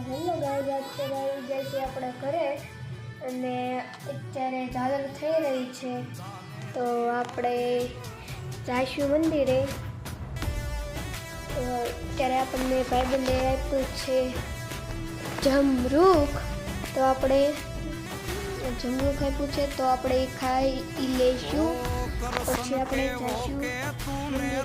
Hello guys, અત્યારે આવી જાય છે આપણા ઘરે અને અત્યારે ઝાલર થઈ રહી છે તો આપણે જઈશું મંદિરે. તો અત્યારે આપણને ભાઈબંધે આપ્યું છે જમરૂખ, તો આપણે જમરૂખ આપ્યું છે તો આપણે ખાઈ લઈશું. પછી આપણે જઈશું મંદિરે.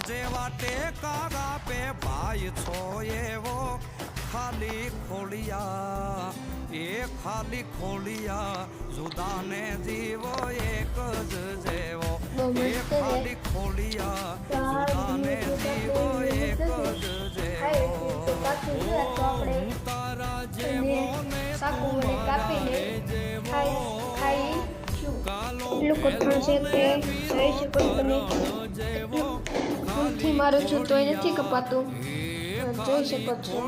જેવા ટેકારા પે ભાઈ છો એવો ખાલી ખોલિયા જુદાને જીવો એક જ જેવો ખાલી ખોલિયા જુદાને જીવો એક જ જેવો તારા જેવો ને કાપીને ખાઈશું. એટલું કઠણ છે કે જોઈ શકો તમે. થી મારું છું તોય નથી કપાતું, જોઈ શકો છો.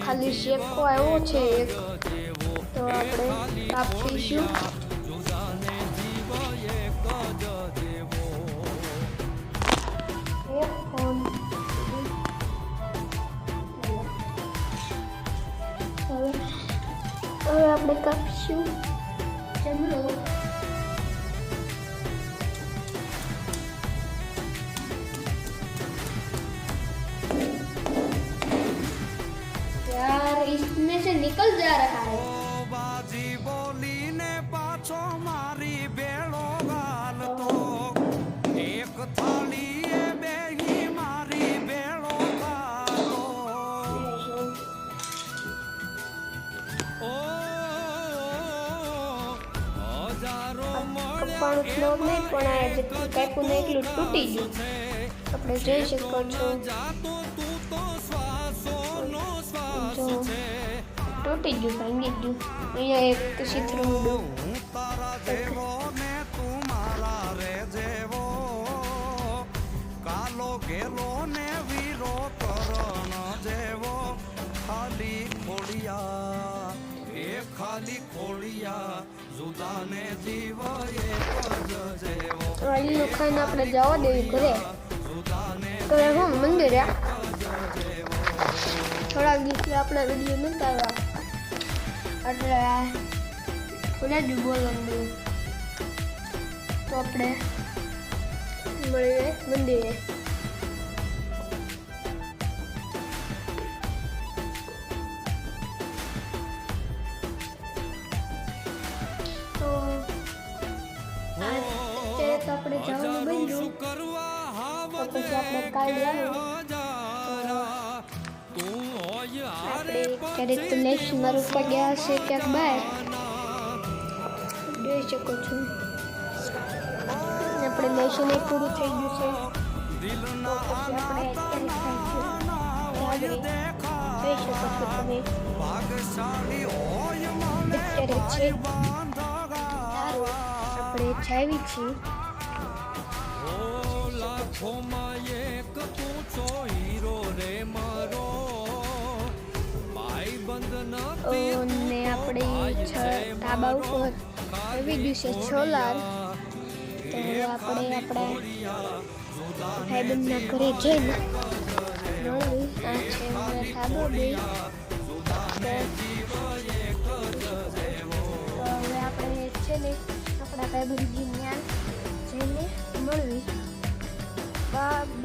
ખાલી શેકો આવ્યો છે એક, તો આપણે કાપીશું. હવે આપણે કાપીશું જમરૂખ. इसमें से निकल जा रहा है. बाजी बोली ने पाछो मारी बेड़ो गाल तो एक थाली ए बेही मारी बेड़ो गालो ओ हजारो પણ ફ્લોર નહીં પણ આ જેટલું કાપ્યું ને એટલું તૂટી ગયું. આપણે જોઈ શકો છો તૂટી ગયું, ભાંગી ગયું. અહીંયા એક છીથરું તારા જેવો ને તું મારા રે જેવો કાલો ગેલો ને વીરો કરણ જેવો ખાલી ખોલિયા જુદાને જીવ એક જ જેવો. આટલું ખાઈને આપણે જવા દેવી ઘરે. ઘરે હું મંદિરે થોડા દિવસથી આપણા વિડીયો નહોતા આવ્યા એટલે ગુલાબી બોલવાનું, તો આપણે મળીએ મંદિરે. તો અત્યારે તો આપણે જવાનું બન્યું, તો પછી આપણે કાલે આપણે ક્યારેક તો લેશ મારું પડ્યા હશે ક્યાંક બહાર, જોઈ શકો છો. આપણે લેશન પૂરું થઈ ગયું છે, તો પછી આપણે અત્યારે ખાઈશું. જોઈ શકો છો તમે અત્યારે છે આપણે જાવી છીએ. અને આપણે ધાબા ઉપર આવી ગયું છે સોલાર. તો હવે આપણે આપણા ભાઈબંધના ઘરે જઈને મળ્યું. આ છે અમારા ધાબો બે. તો હવે આપણે છે ને આપણા ભાઈબંધજી ત્યાં જઈને મળવી. બાય.